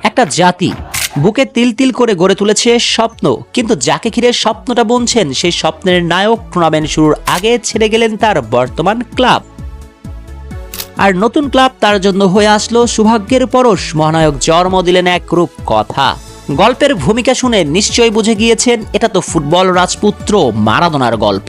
একটা জাতি বুকে তিল তিল করে গড়ে তুলেছে স্বপ্ন, কিন্তু যাকে ঘিরে স্বপ্নটা বুনছেন সেই স্বপ্নের নায়ক টুর্নামেন্ট শুরুর আগে ছেড়ে গেলেন তার বর্তমান ক্লাব। আর নতুন ক্লাব তার জন্য হয়ে আসলো সৌভাগ্যের পরশ। মহানায়ক জন্ম দিলেন এক রূপ কথা। গল্পের ভূমিকা শুনে নিশ্চয়ই বুঝে গিয়েছেন এটা তো ফুটবল রাজপুত্র মারাদোনার গল্প।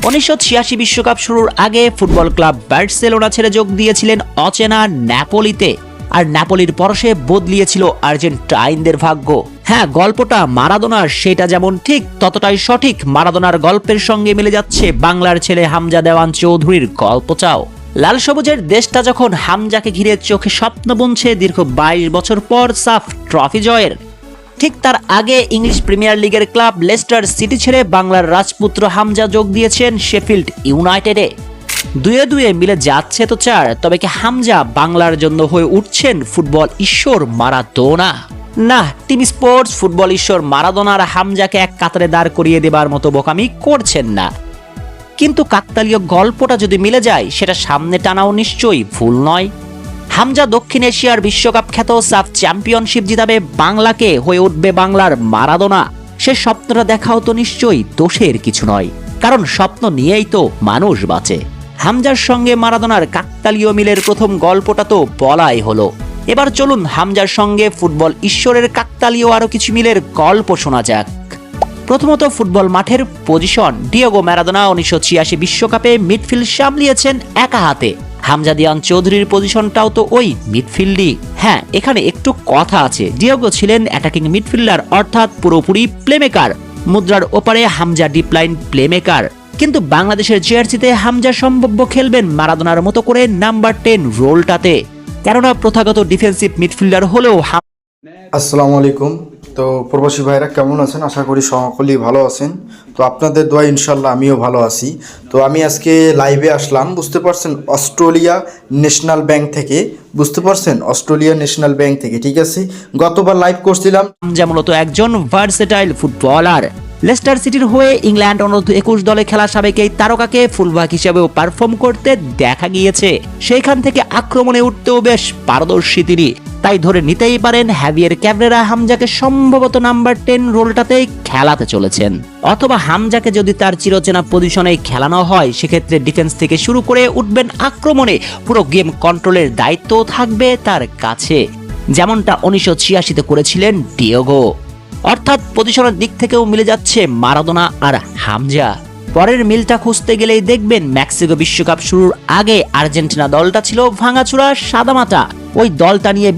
1986 বিশ্বকাপ শুরুর আগে ফুটবল ক্লাব বার্সেলোনা ছেড়ে যোগ দিয়েছিলেন অচেনা ন্যাপোলিতে, আর ন্যাপোলির পরশে বদলিয়েছিল আর্জেন্টাইনদের ভাগ্য। হ্যাঁ, গল্পটা মারাদোনার, সেটা যেমন ঠিক ততটাই সঠিক। মারাদোনার গল্পের সঙ্গে মিলে যাচ্ছে বাংলার ছেলে হামজা দেওয়ান চৌধুরীর গল্পটাও। লাল সবুজের দেশটা যখন হামজাকে ঘিরে চোখে স্বপ্ন বুনছে দীর্ঘ 22 বছর পর সাফ ট্রফি জয়ের, ঠিক তার আগে ইংলিশ প্রিমিয়ার লিগের ক্লাব লেস্টার সিটি ছেড়ে বাংলার রাজপুত্র হামজা যোগ দিয়েছেন শেফিল্ড ইউনাইটেডে। দুয়ে দুয়ে মিলে যাচ্ছে তো চার, তবে কি হামজা বাংলার জন্য হয়ে উঠছেন ফুটবল ঈশ্বর মারাদোনা? না, টিম স্পোর্টস ফুটবল ঈশ্বর মারাদোনার হামজাকে এক কাতারে দাঁড় করিয়ে দেবার মতো বোকামি করছেন না। কিন্তু কাকতালীয় গল্পটা যদি মিলে যায় সেটা সামনে টানাও নিশ্চয়ই ভুল নয়। হামজা দক্ষিণ এশিয়ার বিশ্বকাপ খ্যাত সাফ চ্যাম্পিয়নশিপ জিতাবে বাংলাকে, হয়ে উঠবে বাংলার মারাদোনা। সে স্বপ্নটা দেখাও তো নিশ্চয়ই দোষের কিছু নয়, কারণ স্বপ্ন নিয়েই তো মানুষ বাঁচে। হামজার সঙ্গে মারাদোনার কাকতালীয় মিলের প্রথম গল্পটা তো বলাই হলো। এবার চলুন হামজার সঙ্গে ফুটবল ঈশ্বরের কাকতালীয় আরো কিছু মিলের গল্প শোনা যাক। প্রথমত ফুটবল মাঠের পজিশন। ডিয়েগো ম্যারাদোনা 1986 বিশ্বকাপে মিডফিল্ড সামলিয়েছেন একা হাতে। হামজা দেওয়ান চৌধুরীর পজিশনটাও তো ওই মিডফিল্ডই। হ্যাঁ, এখানে একটু কথা আছে। ডিয়েগো ছিলেন অ্যাটাকিং মিডফিল্ডার, অর্থাৎ পুরোপুরি প্লেমেকার। মুদ্রার ওপারে হামজা ডিপলাইন প্লেমেকার। কিন্তু বাংলাদেশের জার্সিতে হামজা সম্ভাব্য খেলবেন মারাদোনার মতো করে নাম্বার 10 রোলটাতে, কেননা প্রথাগত ডিফেন্সিভ মিডফিল্ডার হলেও। আসসালামু আলাইকুম। তো প্রবাসী ভাইরা কেমন আছেন? আশা করি সকলেই ভালো আছেন। তো আপনাদের দোয়া ইনশাল্লাহ আমিও ভালো আছি। তো আমি আজকে লাইভে আসলাম, বুঝতে পারছেন, অস্ট্রেলিয়া ন্যাশনাল ব্যাংক থেকে। বুঝতে পারছেন, অস্ট্রেলিয়া ন্যাশনাল ব্যাংক থেকে, ঠিক আছে। গতবার লাইভ করছিলাম। হামজা মূলত একজন ভার্সেটাইল ফুটবলার। লেস্টার সিটির হয়ে ইংল্যান্ড অনূর্ধ্ব-21 দলে খেলা সাবেক এই তারকাকে ফুলব্যাক হিসেবেও পারফর্ম করতে দেখা গিয়েছে। সেইখান থেকে আক্রমণে উঠতেও বেশ পারদর্শী তিনি। তাই ধরে নিতেই পারেন হ্যাভিয়ের ক্যাবরেরা হামজাকে সম্ভবত নাম্বার 10 রোলটাতেই খেলাতে চলেছেন। অথবা হামজাকে যদি তার চিরচেনা পজিশনে খেলানো হয়, সেক্ষেত্রে ডিফেন্স থেকে শুরু করে উঠবেন আক্রমণে। পুরো গেম কন্ট্রোলের দায়িত্ব থাকবে তার কাছে, যেমনটা 1986-তে করেছিলেন ডিয়েগো। অর্থাৎ পজিশনের দিক থেকেও মিলে যাচ্ছে মারাদোনা আর হামজা। পরের মিলটা খুঁজতে গেলেই দেখবেন মেক্সিকো বিশ্বকাপ শুরুর আগে আর্জেন্টিনা দলটা ছিল ভাঙাচোরা সাদামাটা। ওই দলটা নিয়ে